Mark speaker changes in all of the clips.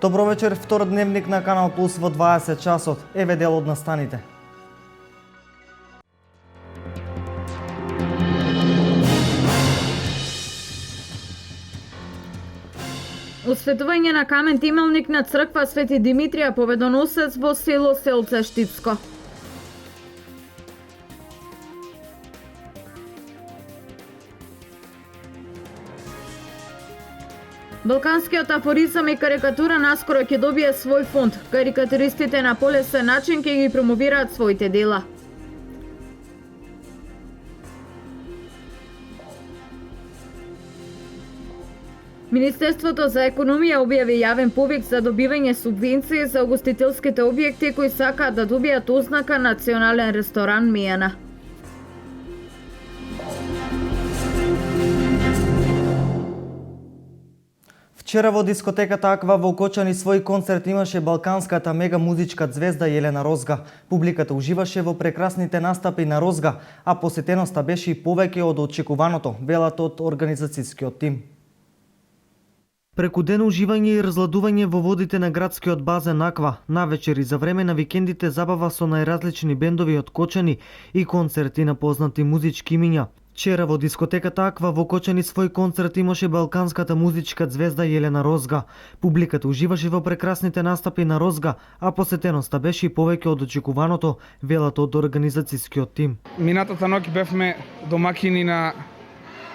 Speaker 1: Добро вечер, втор дневник на Канал Плюс во 20 часот. Еве дел од настаните.
Speaker 2: Осветување на камен темелник на црква Свети Димитрија Победоносец во село Селце Штипско. Балканскиот афоризам и карикатура наскоро ќе добие свој фонд. Карикатуристите на полесен начин ќе ги промовираат своите дела. Министерството за економија објави јавен повик за добивање субвенции за угостителските објекти кои сакаат да добијат ознака Национален ресторан Мијана.
Speaker 1: Вчера во дискотеката Аква во Кочани свој концерт имаше балканската мега музичка звезда Јелена Розга. Публиката уживаше во прекрасните настапи на Розга, а посетеноста беше и повеќе од очекуваното, велат од организацијскиот тим. Преку ден уживање и разладување во водите на градскиот базен Аква, навечер и за време на викендите забава со најразлични бендови од Кочани и концерти на познати музички имиња. Вчера во дискотеката Аква во Кочани свој концерт имаше балканската музичка звезда Јелена Розга. Публиката уживаше во прекрасните настапи на Розга, а посетеноста беше и повеќе од очекуваното, велат од организацијскиот тим.
Speaker 3: Минатата ноќ бевме домакини на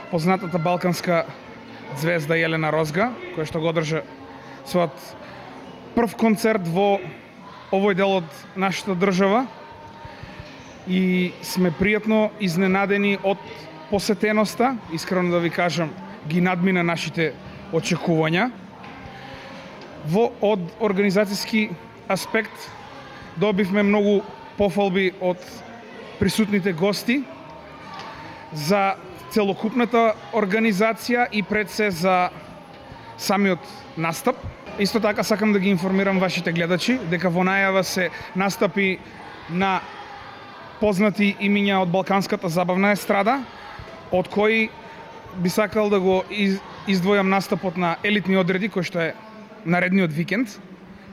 Speaker 3: познатата балканска звезда Јелена Розга, која што го одржа својот прв концерт во овој дел од нашата држава и сме пријатно изненадени од посетеноста, искрено да ви кажам, ги надмина нашите очекувања. Од организацијски аспект добивме многу пофалби од присутните гости за целокупната организација и пред се за самиот настап. Исто така сакам да ги информирам вашите гледачи дека во најава се настапи на познати имиња од балканската забавна естрада, од кои би сакал да го издвојам настапот на Елитни одреди, кој што е наредниот викенд,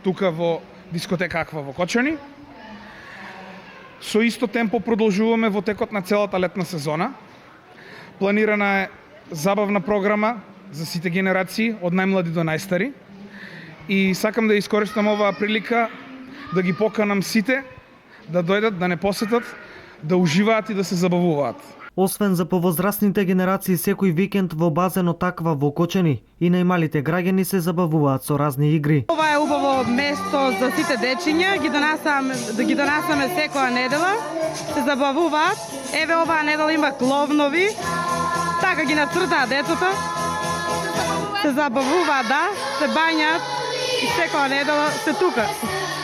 Speaker 3: тука во дискотека Аква во Кочани. Со исто темпо продолжуваме во текот на целата летна сезона. Планирана е забавна програма за сите генерации, од најмлади до најстари. И сакам да искористам оваа прилика да ги поканам сите да дојдат, да не посетат, да уживаат и да се забавуваат.
Speaker 1: Освен за повозрастните генерации, секој викенд во базенот Аква во Кочани и најмалите граѓани се забавуваат со разни игри.
Speaker 4: Ова е убаво место за сите дечиња, ги донасаме секоја недела, се забавуваат. Еве оваа недела има кловнови, така ги нацртаат децата, се забавуваат, да, се бањаат и секоја недела се тука.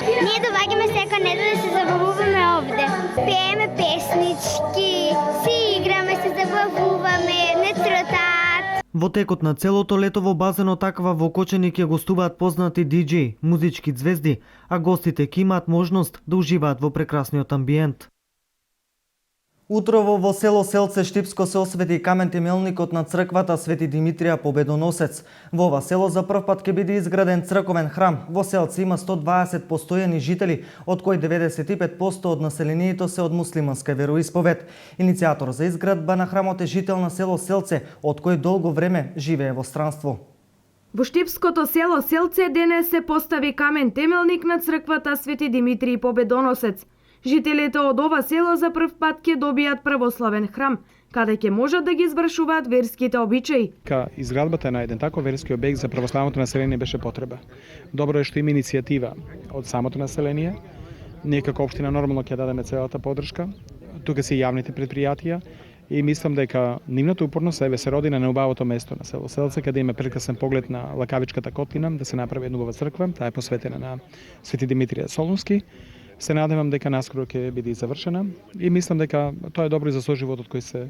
Speaker 5: Ние доаѓаме секоја недела да се забавуваме овде. Пееме песнички, си играме, се забавуваме, не тротаат.
Speaker 1: Во текот на целото лето во базенот Аква во Кочани ќе гостуваат познати диџеи, музички звезди, а гостите ќе имаат можност да уживаат во прекрасниот амбиент. Утрово во село Селце Штипско се освети камен темелникот на црквата Свети Димитрија Победоносец. Во ова село за прв пат ќе биде изграден црковен храм. Во селце има 120 постојани жители, од кои 95% од населението се од муслиманска вероисповед. Иницијатор за изградба на храмот е жител на село Селце, од кој долго време живее во странство.
Speaker 2: Во Штипското село Селце денес се постави камен темелник на црквата Свети Димитрија Победоносец. Жителите од ова село за прв пат ќе добијат православен храм, каде ќе можат да ги извршуваат верските обичаи.
Speaker 3: Изградбата на еден таков верски објект за православното население беше потреба. Добро е што има иницијатива од самото население. Ние како општина нормално ќе дадеме целата поддршка. Тука се јавните предпријатија и мислам дека нивната упорност се роди на неубавото место на село Селце, каде има прекрасен поглед на Лакавичката котлина, да се направи една убава црква, таа е посветена на Свети Димитрија Солунски. Се надевам дека наскоро ќе биде завршена и мислам дека тоа е добро и за соживотот кој се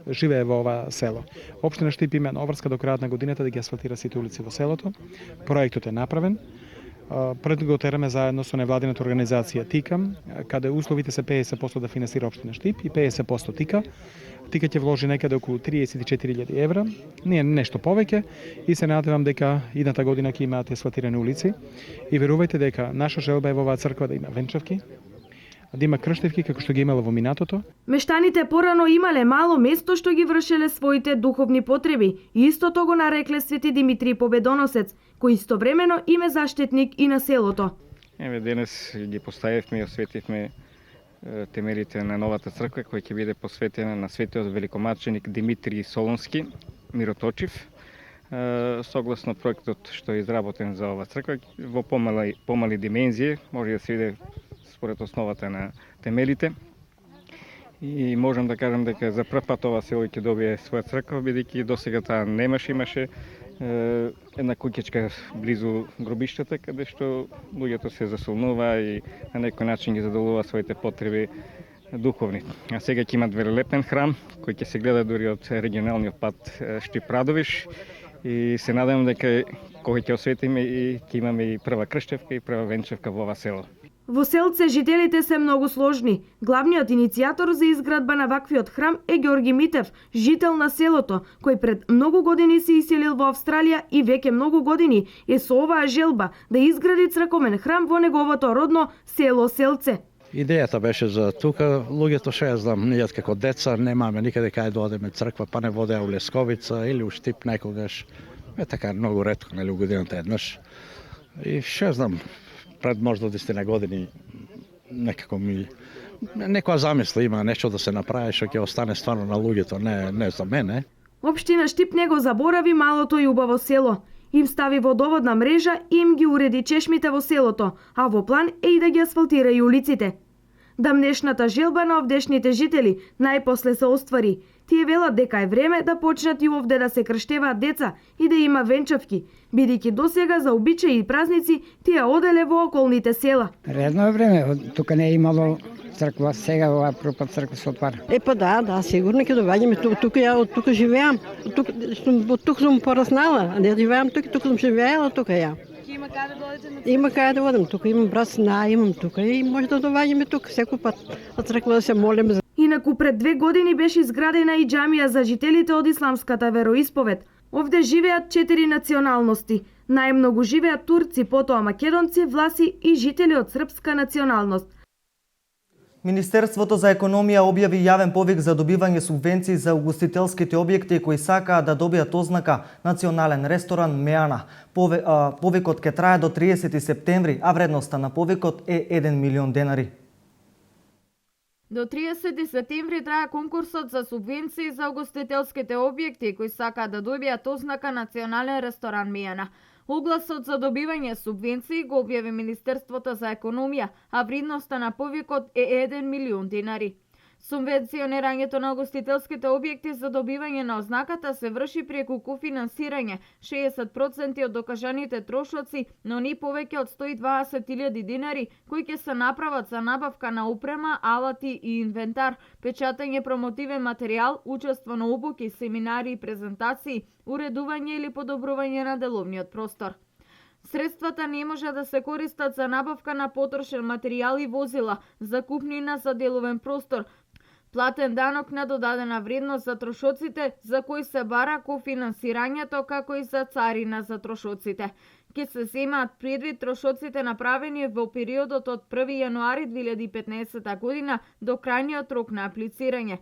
Speaker 3: живее во ова село. Општина Штип има обврска до крајот на годината да ги асфалтира сите улици во селото. Проектот е направен. Пред го тераме заедно со невладината организација ТИКАМ, каде условите се 50% да финансира општина Штип и 50% ТИКА.
Speaker 6: Тика ќе вложи некаде околу 34.000 евра, не е нешто повеќе и се надевам дека идната година ќе имаат асфалтирани улици и верувајте дека наша желба е во оваа црква да има венчавки, да има крштевки како што ги имала во минатото.
Speaker 2: Мештаните порано имале мало место што ги вршеле своите духовни потреби и истото го нарекле Свети Димитрий Победоносец, кој истовремено им е заштитник и на селото.
Speaker 7: Еве денес ги поставивме и осветивме темелите на новата црква која ќе биде посветена на светиот великомаченик Димитрий Солунски, мироточив. Согласно проектот што е изработен за оваа црква во помали димензии, може да се види според основата на темелите. И можам да кажам дека за прв пат ова село ќе добие своја црква, бидејќи досега таа имаше една куќичка близу гробиштата, каде што луѓето се засолнува и на некој начин ги задоволува своите потреби духовни. А сега ќе имат велелепен храм, кој ќе се гледа дури од регионалниот пат Штип-Радовиш и се надевам дека кога ќе осветиме и ќе имаме и прва крштевка и прва венчевка во ова село.
Speaker 2: Во селце жителите се многу сложни. Главниот иницијатор за изградба на ваквиот храм е Ѓорги Митев, жител на селото, кој пред многу години се иселил во Австралија и веќе многу години е со оваа желба да изгради црковен храм во неговото родно село Селце.
Speaker 8: Идејата беше за тука, луѓето што ја знам, ние како деца немаме никаде кај да одиме црква, па не водеа у Лесковица или у Штип некогаш. Е така многу ретко, нели, годината еднаш. И што знам, пред можда 10 години некако ми некоја замисла има нешто да се направи што ќе остане стварно на луѓето, не за мене.
Speaker 2: Општина Штип не го заборави малото и убаво село. Им стави водоводна мрежа и им ги уреди чешмите во селото, а во план е и да ги асфалтира и улиците. Дамнешната желба на овдешните жители најпосле се оствари. Тие велат дека е време да почнат и овде да се крштеваат деца и да има венчавки, бидејќи досега за обичаи и празници тие оделе во околните села.
Speaker 9: Редно е време, тука не е имало црква, сега ова пропат црква се отвара.
Speaker 10: Па да, сигурно ќе доаѓаме тука живеам. Тука сум пораснала, а не живеам тука сум живеела тука ја.
Speaker 4: Има каде да одите на
Speaker 10: Има каде да одам, тука имам брат сна, имам тука и може да доаѓаме тука секој пат. Од црква да се молиме.
Speaker 2: Инаку пред 2 години беше изградена и џамија за жителите од исламската вероисповед. Овде живеат 4 националности. Најмногу живеат турци, потоа македонци, власи и жители од српска националност.
Speaker 1: Министерството за економија објави јавен повик за добивање субвенции за угостителските објекти кои сакаат да добијат ознака Национален ресторан Меана. Повикот ќе трае до 30 септември, а вредноста на повикот е 1 милион денари.
Speaker 11: До 30 септември трае конкурсот за субвенции за угостителските објекти кои сакаат да добијат ознака Национален ресторан Меана. Огласот за добивање субвенции го објави Министерството за економија, а вредноста на повикот е 1 милион денари. Субвенционирањето на угостителските објекти за добивање на ознаката се врши преку кофинансирање, 60% од докажаните трошоци, но не повеќе од 120.000 денари, кои ќе се направат за набавка на опрема, алати и инвентар, печатање промотивен материјал, учество на обуки, семинари и презентации, уредување или подобрување на деловниот простор. Средствата не може да се користат за набавка на потрошен материјал и возила, закупнина за деловен простор, платен данок на додадена вредност за трошоците за кои се бара кофинансирањето, како и за царина за трошоците. Ке се земаат предвид трошоците направени во периодот од 1 јануари 2015 година до крајниот рок на аплицирање.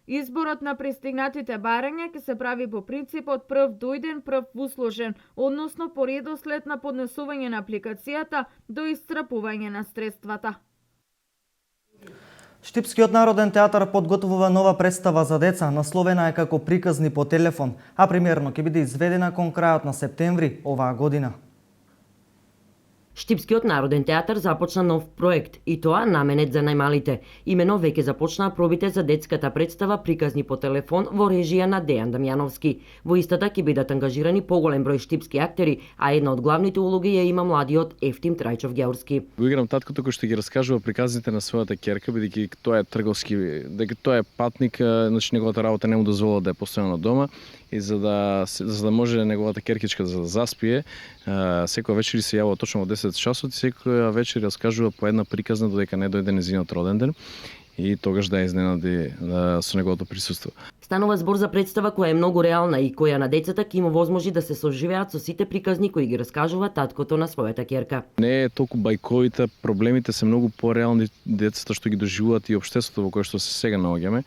Speaker 11: Изборот на пристигнатите барања ќе се прави по принципот прв дојден, прв усложен, односно по редослед на поднесување на апликацијата до исцрпување на средствата.
Speaker 1: Штипскиот народен театар подготвува нова представа за деца, насловена е како Приказни по телефон, а примерно ќе биде изведена кон крајот на септември оваа година.
Speaker 12: Штипскиот народен театар започна нов проект, и тоа наменет за најмалите. Имено веќе започнаа пробите за детската представа Приказни по телефон во режија на Дејан Дамјановски. Во истата ќе бидат ангажирани поголем број штипски актери, а една од главните улоги ја има младиот Ефтим Трајчов Ѓаурски.
Speaker 13: Го играм таткото кој што ги раскажува приказните на својата ќерка, бидејќи тоа е трговски, дека тоа е патник, значи неговата работа не му дозволува да е постојано дома. И за да може неговата керкичка да заспие, секоја вечер се јавува точно во 10 часот и секоја вечер раскажува по една приказна додека не дојде нејзиниот роден ден. и тогаш да изненади со неговото присуство.
Speaker 12: Станува збор за представа која е многу реална и која на децата ќе им овозможи да се соживеат со сите приказни кои ги раскажува таткото на својата ќерка.
Speaker 13: Не е толку бајковите, проблемите се многу пореални, децата што ги доживуваат и општеството во кое што се сега наоѓаме.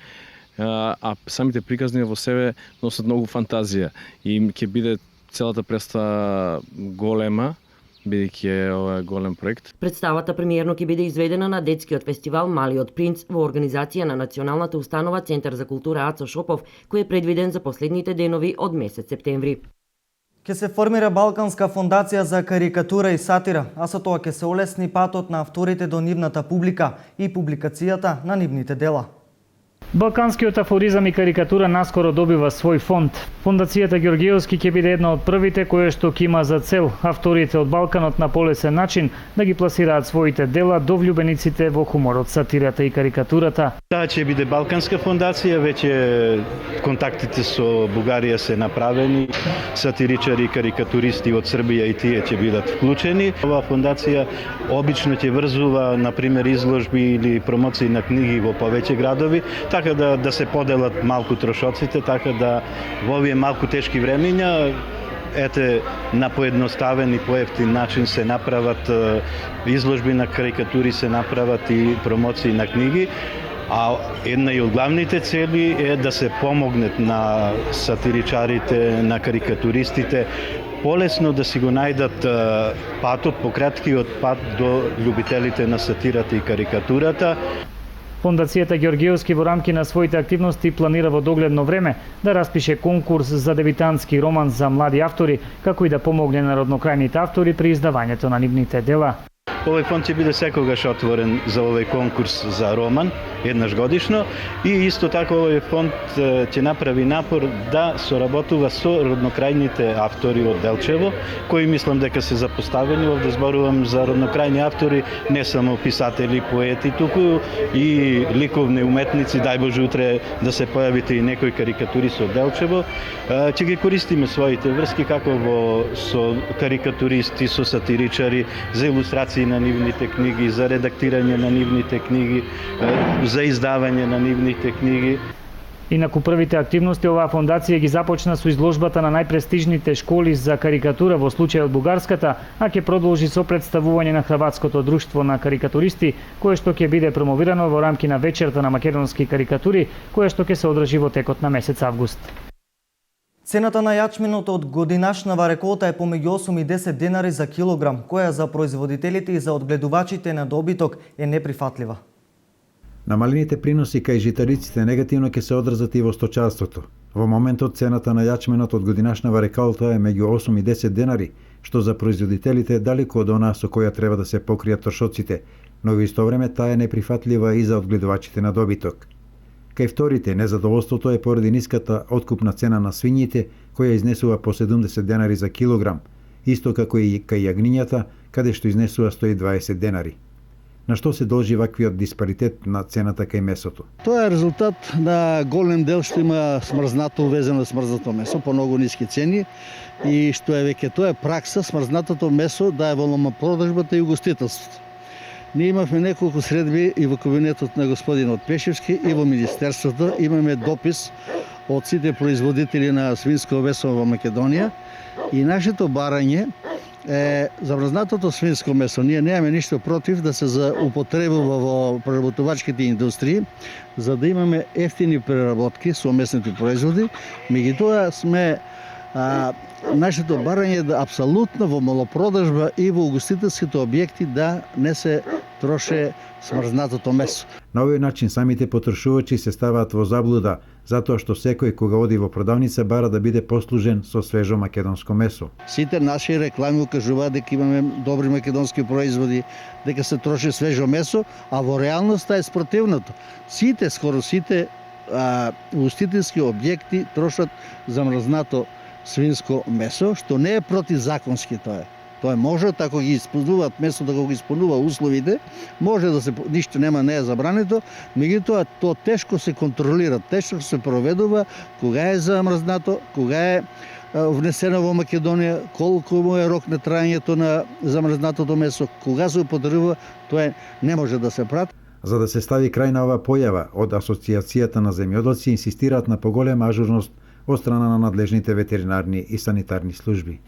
Speaker 13: А самите приказни во себе носат многу фантазија и ќе биде целата представа голема, бидејќи е ова голем проект.
Speaker 12: Представата премиерно ќе биде изведена на детскиот фестивал Малиот принц во организација на Националната установа Центар за култура Ацо Шопов, кој е предвиден за последните денови од месец септември.
Speaker 1: Ке се формира Балканска фондација за карикатура и сатира, а со тоа ќе се олесни патот на авторите до нивната публика и публикацијата на нивните дела.
Speaker 14: Балканскиот афоризам и карикатура наскоро добива свој фонд. Фондацијата Ѓоргиевски ќе биде една од првите која што ќе има за цел авторите од Балканот на полесен начин да ги пласираат своите дела до влюбениците во хуморот, сатирата и карикатурата.
Speaker 15: Таа ќе биде Балканска фондација, веќе контактите со Бугарија се направени, сатиричари и карикатуристи од Србија и тие ќе бидат вклучени. Оваа фондација обично ќе врзува, например, изложби или промоции на книги во повеќе градови, така да се поделат малку трошоците, така да во овие малку тешки времиња на поедноставен и поевтин начин се направат изложби на карикатури, се направат и промоции на книги. А една и од главните цели е да се помогнат на сатиричарите, на карикатуристите, полесно да си го најдат патот, пократкиот пат до љубителите на сатирата и карикатурата.
Speaker 14: Фондацијата Ѓоргиевски во рамки на своите активности планира во догледно време да распише конкурс за дебитантски роман за млади автори, како и да помогне на роднокрајните автори при издавањето на нивните дела.
Speaker 15: Овој фонд ќе биде секогаш отворен за овој конкурс за роман, еднаш годишно, и исто така овој фонд ќе направи напор да соработува со роднокрајните автори од Делчево, кои мислам дека се запоставени. Овде зборувам за роднокрајни автори, не само писатели, поети, туку и ликовни уметници, дај Боже утре да се појавите и некои карикатуристи од Делчево. Ќе ги користиме своите врски како со карикатуристи, со сатиричари, за илустрации на нивните книги, за редактирање на нивните книги, за издавање на нивните книги.
Speaker 14: Инаку првите активности оваа фондација ги започна со изложбата на најпрестижните школи за карикатура во случајот бугарската, а ќе продолжи со представување на Хрватското друштво на карикатуристи, кое што ќе биде промовирано во рамки на вечерта на македонски карикатури, кое што ќе се одржи во текот на месец август.
Speaker 1: Цената на јачменот од годинашнава реколта е помеѓу 8 и 10 денари за килограм, која за производителите и за одгледувачите на добиток е неприфатлива.
Speaker 16: Намалените приноси кај житариците негативно ќе се одразат и во сточарството. Во моментот цената на јачменот од годинашнава реколта е меѓу 8 и 10 денари, што за производителите е далеку од онаа со која треба да се покријат трошоците, но во исто време таа е неприфатлива и за одгледувачите на добиток. Кај вторите, незадоволството е поради ниската откупна цена на свињите, која изнесува по 70 денари за килограм, исто како и кај јагнињата, каде што изнесува 120 денари. На што се должи ваквиот диспаритет на цената кај месото?
Speaker 17: Тоа е резултат на голем дел што има смрзнато, увезено смрзнато месо по многу ниски цени и што е веќе тоа е пракса смрзнатото месо да е во ломопродажбата и угостителството. Ние имавме неколку средби и во кабинетот на господинот Пешевски и во Министерството. Имаме допис од сите производители на свинско месо во Македонија и нашето барање е замрзнатото свинско месо. Ние немаме ништо против да се употребува во преработувачките индустрии, за да имаме ефтини преработки со месните производи. Меѓутоа сме нашето барање да апсолутно во малопродажба и во угостителските објекти да не се троше смрзнатото месо.
Speaker 16: На овој начин самите потрошувачи се ставаат во заблуда, затоа што секој кога оди во продавница бара да биде послужен со свежо македонско месо.
Speaker 17: Сите наши реклами укажуваат дека имаме добри македонски производи, дека се троши свежо месо, а во реалноста е спротивното. Скоро сите угостителски објекти трошат замрзнато свинско месо, што не е противзаконски тоа. Тоа може, ако ги исполнуваат месото, ако ги исполнува условите, може да се ништо нема, не е забрането, меѓутоа тоа тешко се контролира, тешко се проведува кога е замрзнато, кога е внесено во Македонија, колку му е рок на траењето на замрзнатото месо, кога се употребува, тоа не може да се прати.
Speaker 16: За да се стави крај на ова појава, од Асоциацијата на земјоделци инсистираат на поголема ажурност од страна на надлежните ветеринарни и санитарни служби.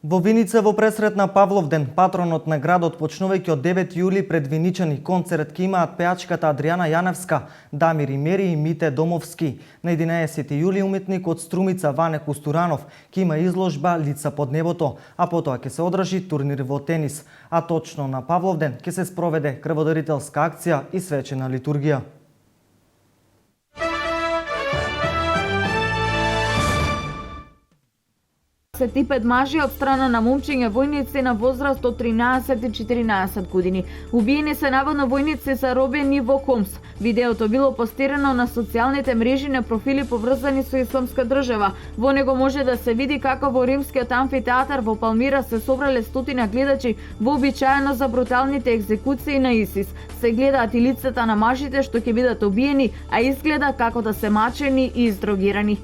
Speaker 1: Во Виница во пресрет на Павловден, патронот на градот, почнувајќи од 9 јули пред Виничани концерт ќе имаат пеачката Адријана Јаневска, Дамир Имери и Мите Домовски. На 11 јули уметник од Струмица Ване Кустуранов ќе има изложба Лица под небото, а потоа ќе се одржи турнир во тенис. А точно на Павловден ќе се спроведе крводарителска акција и свечена литургија.
Speaker 11: Се типет мажи од страна на момчиња војници на возраст од 13 и 14 години. Убиени се наводно војници заробени во Хомс. Видеото било постирано на социјалните мрежи на профили поврзани со Исламска држава. Во него може да се види како во римскиот амфитеатар во Палмира се собрале стотина гледачи вообичаено за бруталните екзекуции на ИСИС. Се гледаат и лицата на мажите што ќе бидат убиени, а изгледа како да се мачени и издрогирани.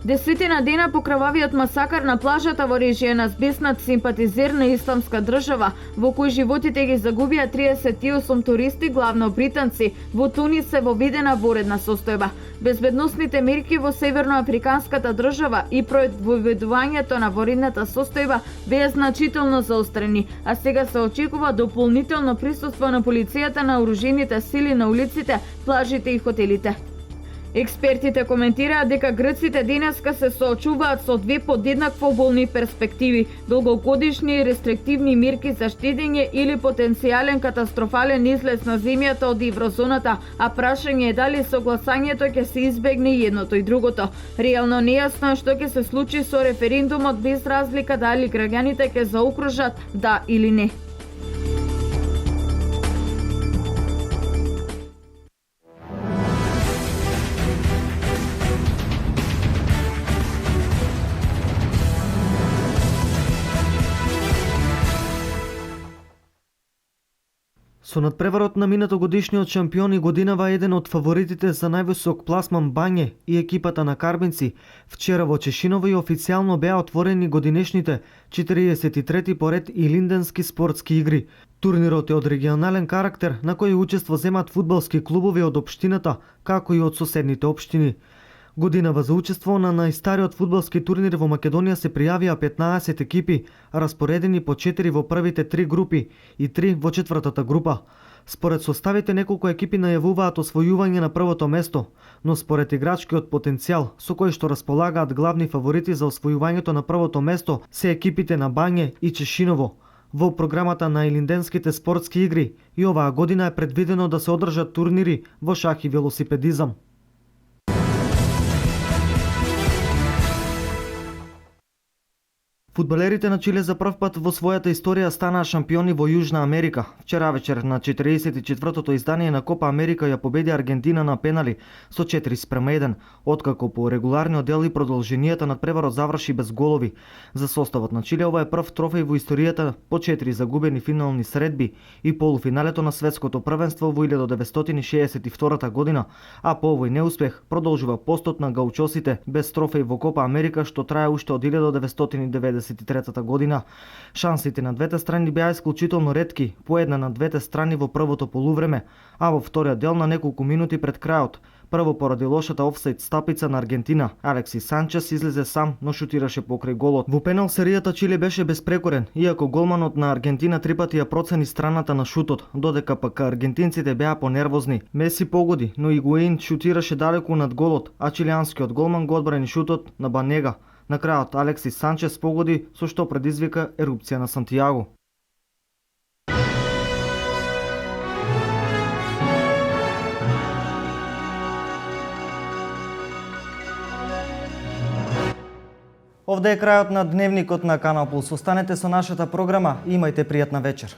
Speaker 11: Десетина дена по крвавиот масакар на плажата во режија на збеснат симпатизер на Исламска држава, во кој животите ги загубија 38 туристи, главно британци, во Тунис се воведена воредна состојба. Безбедносните мерки во северноафриканската држава и воведувањето на воредната состојба беа значително заострени, а сега се очекува дополнително присуство на полицијата, на оружените сили на улиците, плажите и хотелите. Експертите коментираат дека грците денеска се соочуваат со две подеднакво болни перспективи: долгогодишни рестриктивни мерки за штедење или потенцијален катастрофален излез на земјата од еврозоната, а прашање е дали согласањето ќе се избегне едното и другото. Реално нејасно е што ќе се случи со референдумот, без разлика дали граѓаните ќе заокружат да или не.
Speaker 1: Со надпреварот на минатогодишниот шампион и годинава еден од фаворитите за највисок пласман Бање и екипата на Карбинци, вчера во Чешиново и официјално беа отворени годинешните 43 поред Илинденски спортски игри. Турнирот е од регионален карактер на кој учество земат фудбалски клубови од општината, како и од соседните општини. Годинава за учество на најстариот фудбалски турнир во Македонија се пријавија 15 екипи, распоредени по 4 во првите 3 групи и 3 во четвртата група. Според составите неколку екипи најавуваат освојување на првото место, но според играчкиот потенцијал со кој што располагаат главни фаворити за освојувањето на првото место се екипите на Бање и Чешиново. Во програмата на Илинденските спортски игри и оваа година е предвидено да се одржат турнири во шах и велосипедизам. Фудбалерите на Чиле за прв пат во својата историја станаа шампиони во Јужна Америка. Вчера вечер на 44-тото издание на Копа Америка ја победи Аргентина на пенали со 4:1, откако по регуларниот дел и продолженијата надпреварот заврши без голови. За составот на Чиле ова е прв трофеј во историјата по 4 загубени финални средби и полуфиналето на светското првенство во 1962 година, а по овој неуспех продолжува постот на гаучосите без трофеј во Копа Америка што трае уште од 1993 година. Шансите на двете страни беа исклучително ретки, по една на двете страни во првото полувреме, а во вториот дел на неколку минути пред крајот. Прво поради лошата офсајд стапица на Аргентина, Алекси Санчес излезе сам, но шутираше покрај голот. Во пенал серијата Чиле беше безпрекорен, иако голманот на Аргентина 3 пати ја процени страната на шутот, додека пак аргентинците беа понервозни. Меси погоди, но Игуаин шутираше далеку над голот, а чилијанскиот голман го одбрани шутот на Банега. На крајот Алекси Санчес погоди, со што предизвика ерупција на Сантијаго. Овде е крајот на дневникот на Канал Плюс. Останете со нашата програма и имајте пријатна вечер.